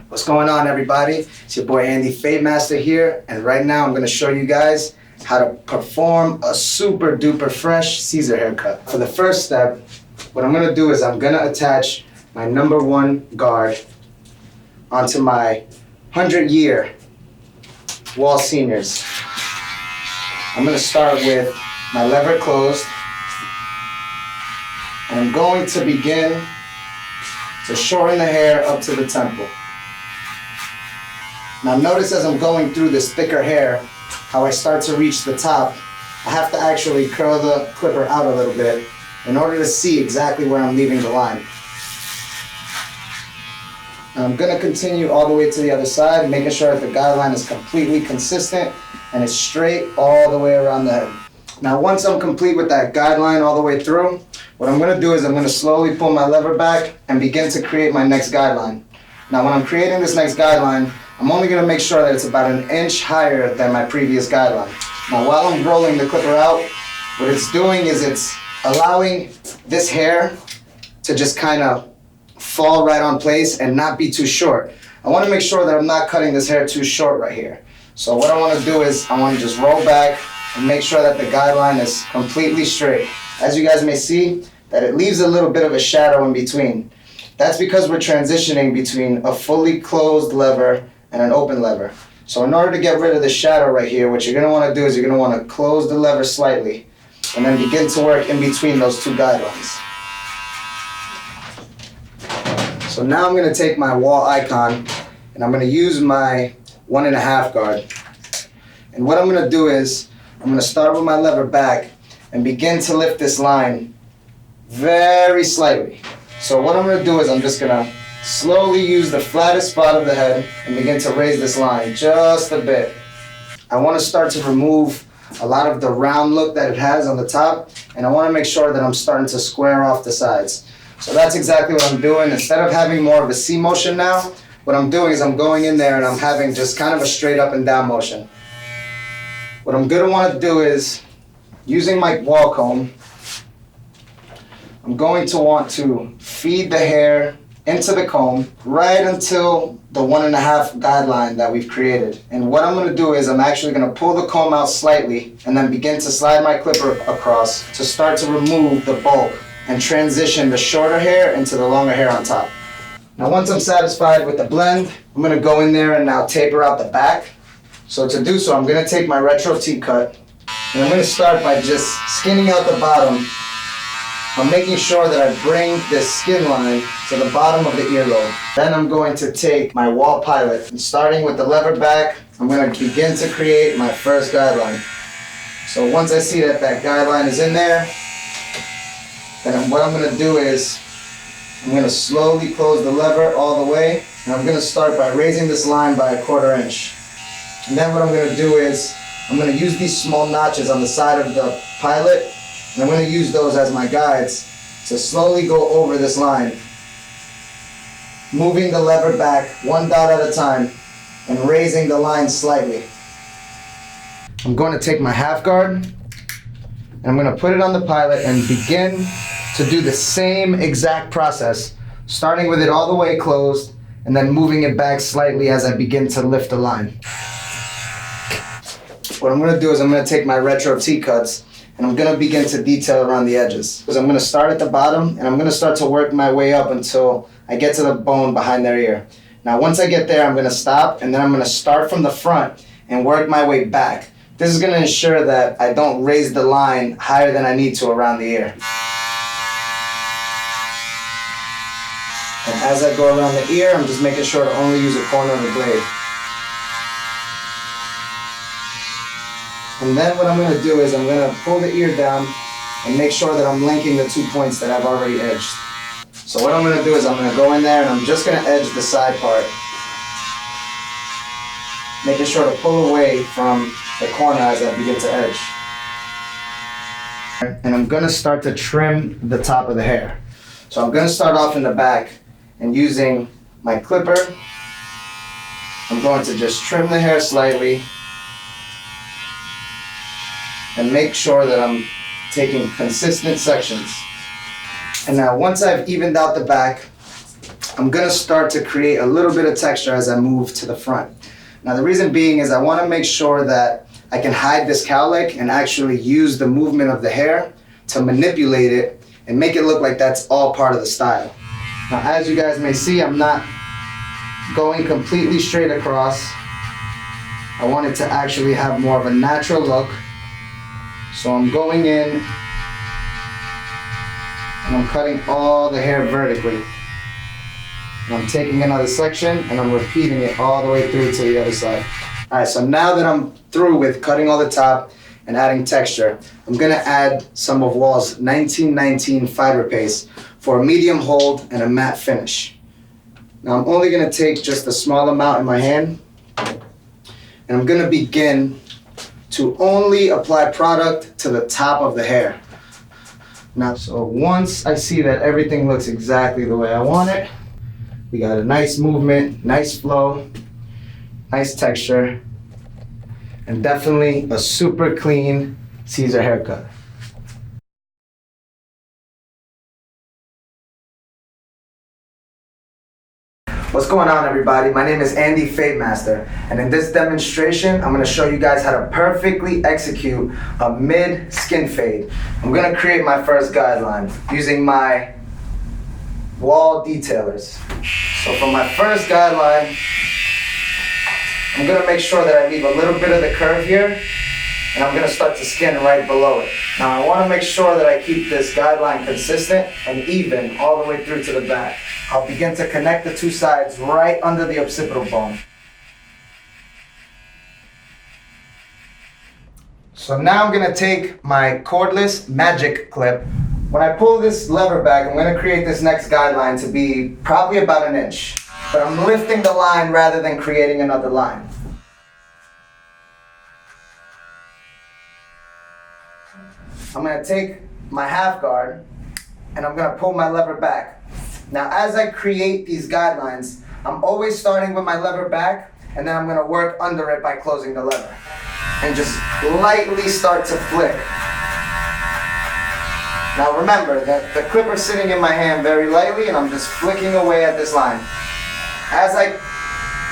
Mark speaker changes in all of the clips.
Speaker 1: What's going on, everybody? It's your boy Andy Fade Master here, and right now I'm going to show you guys how to perform a super duper fresh Caesar haircut. For the first step, what I'm going to do is I'm going to attach my number one guard onto my 100-year Wahl Seniors. I'm going to start with my lever closed, and I'm going to begin to shorten the hair up to the temple. Now notice as I'm going through this thicker hair, how I start to reach the top, I have to actually curl the clipper out a little bit in order to see exactly where I'm leaving the line. Now I'm going to continue all the way to the other side, making sure that the guideline is completely consistent and it's straight all the way around the head. Now once I'm complete with that guideline all the way through, what I'm going to do is I'm going to slowly pull my lever back and begin to create my next guideline. Now when I'm creating this next guideline, I'm only going to make sure that it's about an inch higher than my previous guideline. Now while I'm rolling the clipper out, what it's doing is it's allowing this hair to just kind of fall right on place and not be too short. I want to make sure that I'm not cutting this hair too short right here. So what I want to do is I want to just roll back and make sure that the guideline is completely straight. As you guys may see, that it leaves a little bit of a shadow in between. That's because we're transitioning between a fully closed lever and an open lever. So in order to get rid of the shadow right here, what you're going to want to do is you're going to want to close the lever slightly and then begin to work in between those two guidelines. So now I'm going to take my Wahl icon and I'm going to use my 1.5 guard. And what I'm going to do is I'm going to start with my lever back and begin to lift this line very slightly. So what I'm going to do is I'm just going to slowly use the flattest spot of the head and begin to raise this line just a bit. I want to start to remove a lot of the round look that it has on the top, and I want to make sure that I'm starting to square off the sides. So that's exactly what I'm doing. Instead of having more of a C motion now, what I'm doing is I'm going in there and I'm having just kind of a straight up and down motion. What I'm going to want to do is, using my Wahl comb, I'm going to want to feed the hair into the comb right until the 1.5 guideline that we've created. And what I'm going to do is I'm actually going to pull the comb out slightly and then begin to slide my clipper across to start to remove the bulk and transition the shorter hair into the longer hair on top. Now once I'm satisfied with the blend, I'm going to go in there and now taper out the back. So to do so, I'm going to take my retro T-cut and I'm going to start by just skinning out the bottom. I'm making sure that I bring this skin line to the bottom of the earlobe. Then I'm going to take my Wahl pilot and starting with the lever back, I'm going to begin to create my first guideline. So once I see that that guideline is in there, then what I'm going to do is I'm going to slowly close the lever all the way, and I'm going to start by raising this line by 1/4 inch. And then what I'm going to do is I'm going to use these small notches on the side of the pilot, and I'm going to use those as my guides to slowly go over this line, moving the lever back 1 dot at a time and raising the line slightly. I'm going to take my 1/2 guard and I'm going to put it on the pilot and begin to do the same exact process, starting with it all the way closed and then moving it back slightly as I begin to lift the line. What I'm going to do is I'm going to take my retro T-cuts and I'm going to begin to detail around the edges. Because I'm going to start at the bottom and I'm going to start to work my way up until I get to the bone behind their ear. Now once I get there, I'm going to stop and then I'm going to start from the front and work my way back. This is going to ensure that I don't raise the line higher than I need to around the ear. And as I go around the ear, I'm just making sure to only use a corner of the blade. And then what I'm going to do is I'm going to pull the ear down and make sure that I'm linking the 2 points that I've already edged. So what I'm going to do is I'm going to go in there and I'm just going to edge the side part, making sure to pull away from the corner as I begin to edge. And I'm going to start to trim the top of the hair. So I'm going to start off in the back and using my clipper, I'm going to just trim the hair slightly and make sure that I'm taking consistent sections. And now once I've evened out the back, I'm gonna start to create a little bit of texture as I move to the front. Now the reason being is I wanna make sure that I can hide this cowlick and actually use the movement of the hair to manipulate it and make it look like that's all part of the style. Now as you guys may see, I'm not going completely straight across. I want it to actually have more of a natural look. So I'm going in and I'm cutting all the hair vertically. And I'm taking another section and I'm repeating it all the way through to the other side. All right, so now that I'm through with cutting all the top and adding texture, I'm gonna add some of Wahl's 1919 fiber paste for a medium hold and a matte finish. Now I'm only gonna take just a small amount in my hand, and I'm gonna begin to only apply product to the top of the hair. Now, so once I see that everything looks exactly the way I want it, we got a nice movement, nice flow, nice texture, and definitely a super clean Caesar haircut. What's going on, everybody? My name is Andy Fade Master, and in this demonstration, I'm gonna show you guys how to perfectly execute a mid skin fade. I'm gonna create my first guideline using my Wahl detailers. So for my first guideline, I'm gonna make sure that I leave a little bit of the curve here, and I'm gonna start to skin right below it. Now I wanna make sure that I keep this guideline consistent and even all the way through to the back. I'll begin to connect the two sides right under the occipital bone. So now I'm gonna take my cordless magic clip. When I pull this lever back, I'm gonna create this next guideline to be probably about 1 inch. But I'm lifting the line rather than creating another line. I'm gonna take my half guard and I'm gonna pull my lever back. Now, as I create these guidelines, I'm always starting with my lever back, and then I'm gonna work under it by closing the lever. And just lightly start to flick. Now remember that the clipper's sitting in my hand very lightly, and I'm just flicking away at this line. As I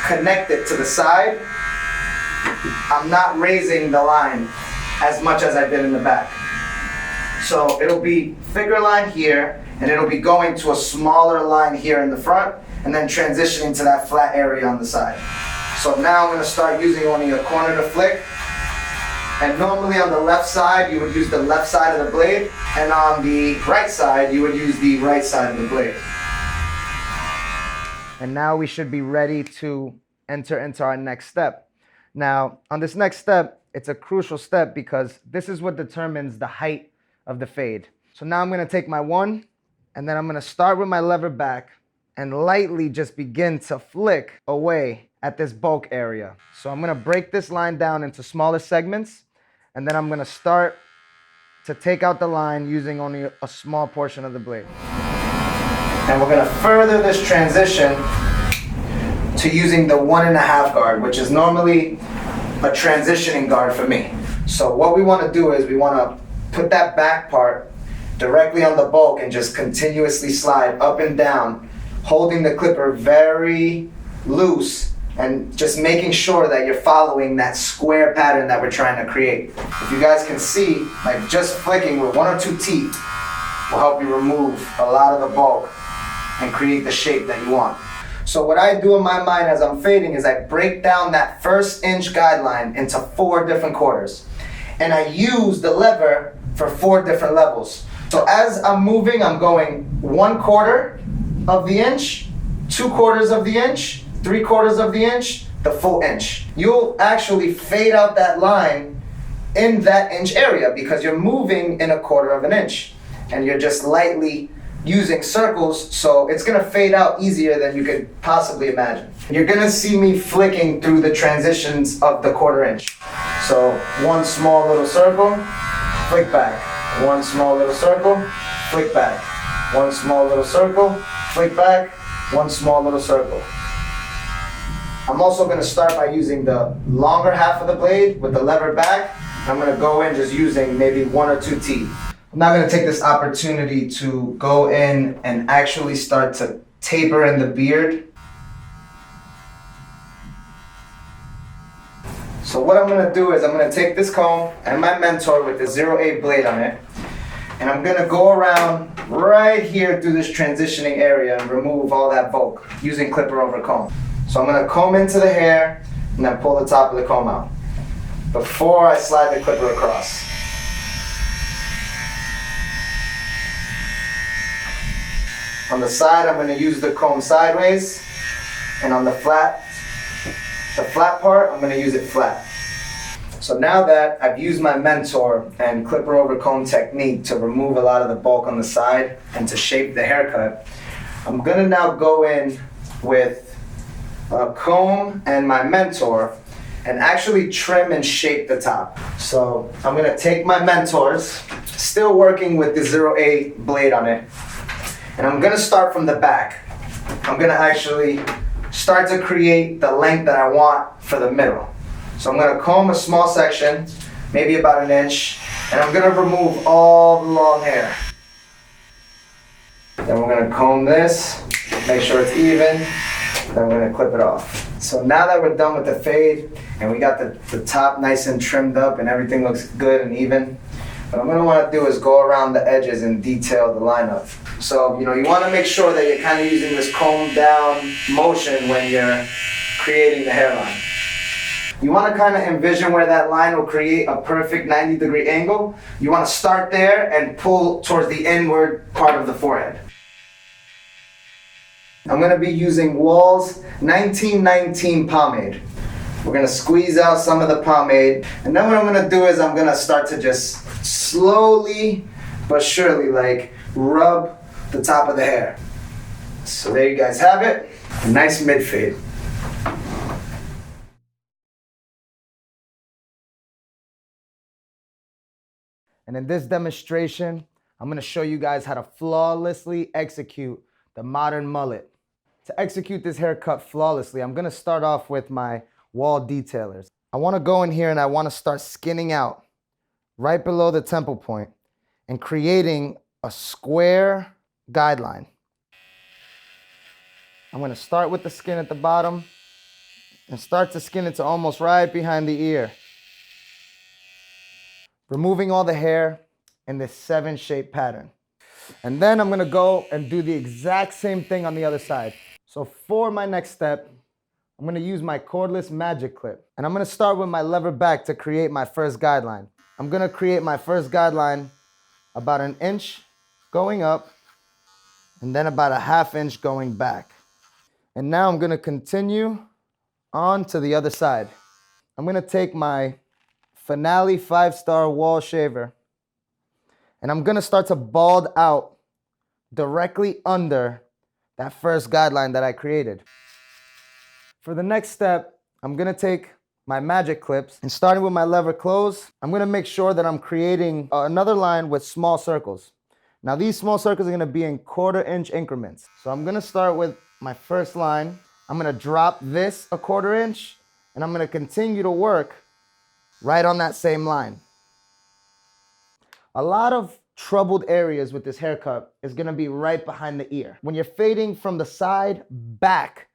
Speaker 1: connect it to the side, I'm not raising the line as much as I did in the back. So it'll be thicker line here, and it'll be going to a smaller line here in the front, and then transitioning to that flat area on the side. So now I'm gonna start using only a corner to flick. And normally on the left side, you would use the left side of the blade, and on the right side, you would use the right side of the blade. And now we should be ready to enter into our next step. Now, on this next step, it's a crucial step because this is what determines the height of the fade. So now I'm gonna take my one, and then I'm gonna start with my lever back and lightly just begin to flick away at this bulk area. So I'm gonna break this line down into smaller segments, and then I'm gonna start to take out the line using only a small portion of the blade. And we're gonna further this transition to using the 1.5 guard, which is normally a transitioning guard for me. So what we wanna do is we wanna put that back part directly on the bulk and just continuously slide up and down, holding the clipper very loose and just making sure that you're following that square pattern that we're trying to create. If you guys can see, like just flicking with 1 or 2 teeth will help you remove a lot of the bulk and create the shape that you want. So what I do in my mind as I'm fading is I break down that 1 inch guideline into 4 different quarters. And I use the lever for 4 different levels. So as I'm moving, I'm going 1/4 of the inch, 2/4 of the inch, 3/4 of the inch, the full inch. You'll actually fade out that line in that inch area because you're moving in 1/4 of an inch and you're just lightly using circles, so it's gonna fade out easier than you could possibly imagine. You're gonna see me flicking through the transitions of the 1/4 inch. So 1 small little circle, flick back. 1 small little circle, flick back. 1 small little circle, flick back. 1 small little circle. I'm also gonna start by using the longer half of the blade with the lever back. I'm gonna go in just using maybe 1 or 2 teeth. I'm now gonna take this opportunity to go in and actually start to taper in the beard. So what I'm gonna do is I'm gonna take this comb and my Mentor with the 0.8 blade on it, and I'm gonna go around right here through this transitioning area and remove all that bulk using clipper over comb. So I'm gonna comb into the hair and then pull the top of the comb out before I slide the clipper across. On the side, I'm gonna use the comb sideways, and on the flat part, I'm gonna use it flat. So now that I've used my Mentor and clipper over comb technique to remove a lot of the bulk on the side and to shape the haircut, I'm gonna now go in with a comb and my Mentor and actually trim and shape the top. So I'm gonna take my Mentors, still working with the 0.8 blade on it, and I'm gonna start from the back. I'm gonna actually start to create the length that I want for the middle. So I'm gonna comb a small section, maybe about 1 inch, and I'm gonna remove all the long hair. Then we're gonna comb this, make sure it's even, then we're gonna clip it off. So now that we're done with the fade, and we got the top nice and trimmed up and everything looks good and even, what I'm gonna wanna do is go around the edges and detail the lineup. So, you wanna make sure that you're kinda using this comb down motion when you're creating the hairline. You wanna kinda envision where that line will create a perfect 90-degree angle. You wanna start there and pull towards the inward part of the forehead. I'm gonna be using Wahl's 1919 pomade. We're gonna squeeze out some of the pomade, and then what I'm gonna do is I'm gonna start to just slowly but surely rub the top of the hair. So there you guys have it, a nice mid fade. And in this demonstration, I'm gonna show you guys how to flawlessly execute the modern mullet. To execute this haircut flawlessly, I'm gonna start off with my Wahl detailers. I wanna go in here and I wanna start skinning out right below the temple point and creating a square guideline. I'm gonna start with the skin at the bottom and start to skin it to almost right behind the ear. Removing all the hair in this 7-shape pattern. And then I'm gonna go and do the exact same thing on the other side. So for my next step, I'm gonna use my cordless magic clip. And I'm gonna start with my lever back to create my first guideline. I'm gonna create my first guideline about 1 inch going up and then about 1/2 inch going back. And now I'm gonna continue on to the other side. I'm gonna take my Finale 5-star Wahl shaver and I'm gonna start to bald out directly under that first guideline that I created. For the next step, I'm gonna take my magic clips and starting with my lever close, I'm gonna make sure that I'm creating another line with small circles. Now these small circles are gonna be in 1/4 inch increments. So I'm gonna start with my first line. I'm gonna drop this 1/4 inch and I'm gonna continue to work right on that same line. A lot of troubled areas with this haircut is gonna be right behind the ear. When you're fading from the side back,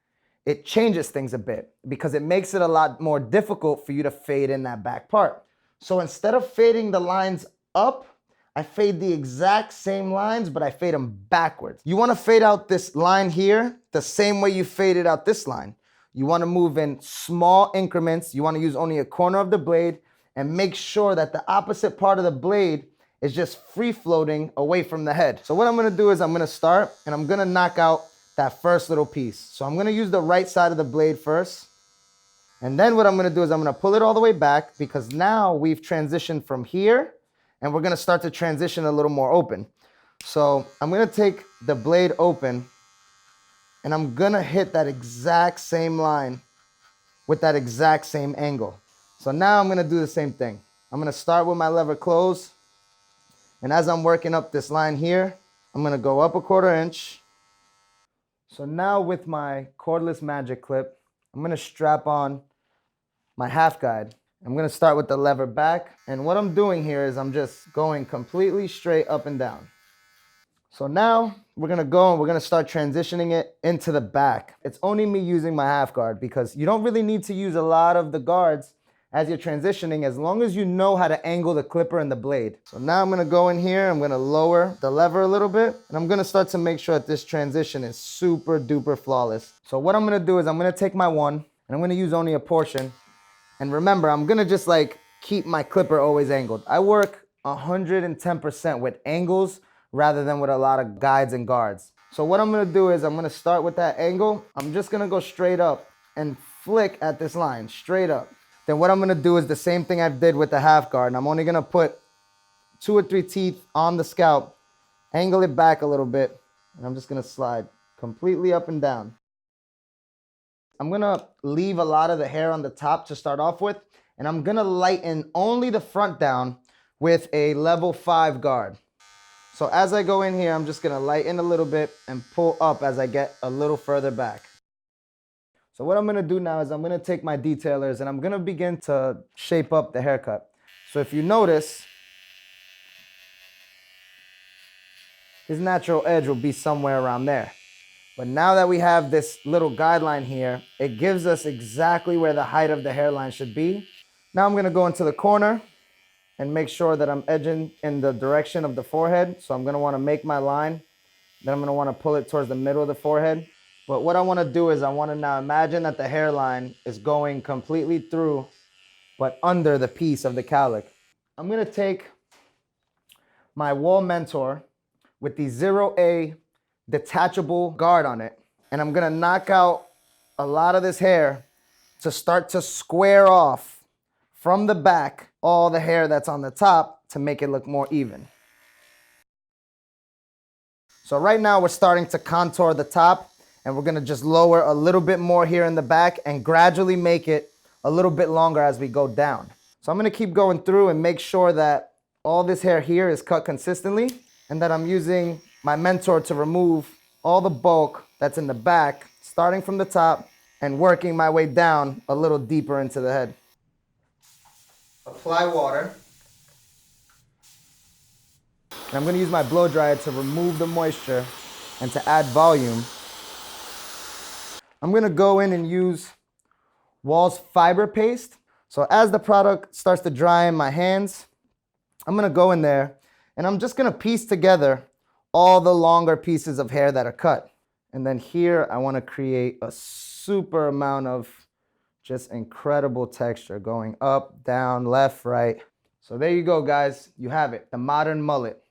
Speaker 1: it changes things a bit because it makes it a lot more difficult for you to fade in that back part. So instead of fading the lines up, I fade the exact same lines, but I fade them backwards. You wanna fade out this line here the same way you faded out this line. You wanna move in small increments. You wanna use only a corner of the blade and make sure that the opposite part of the blade is just free floating away from the head. So what I'm gonna do is I'm gonna start and I'm gonna knock out that first little piece. So I'm gonna use the right side of the blade first. And then what I'm gonna do is I'm gonna pull it all the way back because now we've transitioned from here and we're gonna start to transition a little more open. So I'm gonna take the blade open and I'm gonna hit that exact same line with that exact same angle. So now I'm gonna do the same thing. I'm gonna start with my lever close. And as I'm working up this line here, I'm gonna go up 1/4 inch. So now with my cordless magic clip, I'm gonna strap on my half guide. I'm gonna start with the lever back. And what I'm doing here is I'm just going completely straight up and down. So now we're gonna go and we're gonna start transitioning it into the back. It's only me using my half guard because you don't really need to use a lot of the guards as you're transitioning, as long as you know how to angle the clipper and the blade. So now I'm gonna go in here, I'm gonna lower the lever a little bit, and I'm gonna start to make sure that this transition is super duper flawless. So what I'm gonna do is I'm gonna take my one, and I'm gonna use only a portion. And remember, I'm gonna just like keep my clipper always angled. I work 110% with angles rather than with a lot of guides and guards. So what I'm gonna do is I'm gonna start with that angle. I'm just gonna go straight up and flick at this line, straight up. Then what I'm gonna do is the same thing I did with the half guard. And I'm only gonna put 2 or 3 teeth on the scalp, angle it back a little bit, and I'm just gonna slide completely up and down. I'm gonna leave a lot of the hair on the top to start off with, and I'm gonna lighten only the front down with a level 5 guard. So as I go in here, I'm just gonna lighten a little bit and pull up as I get a little further back. So what I'm gonna do now is I'm gonna take my detailers and I'm gonna begin to shape up the haircut. So if you notice, his natural edge will be somewhere around there. But now that we have this little guideline here, it gives us exactly where the height of the hairline should be. Now I'm gonna go into the corner and make sure that I'm edging in the direction of the forehead. So I'm gonna wanna make my line. Then I'm gonna wanna pull it towards the middle of the forehead. But what I wanna do is I wanna now imagine that the hairline is going completely through, but under the piece of the cowlick. I'm gonna take my Wahl Mentor with the 0A detachable guard on it, and I'm gonna knock out a lot of this hair to start to square off from the back all the hair that's on the top to make it look more even. So right now we're starting to contour the top, and we're gonna just lower a little bit more here in the back and gradually make it a little bit longer as we go down. So I'm gonna keep going through and make sure that all this hair here is cut consistently, and that I'm using my Mentor to remove all the bulk that's in the back, starting from the top and working my way down a little deeper into the head. Apply water. And I'm gonna use my blow dryer to remove the moisture and to add volume. I'm gonna go in and use Wahl's fiber paste. So as the product starts to dry in my hands, I'm gonna go in there and I'm just gonna piece together all the longer pieces of hair that are cut. And then here, I wanna create a super amount of just incredible texture going up, down, left, right. So there you go, guys. You have it, the modern mullet.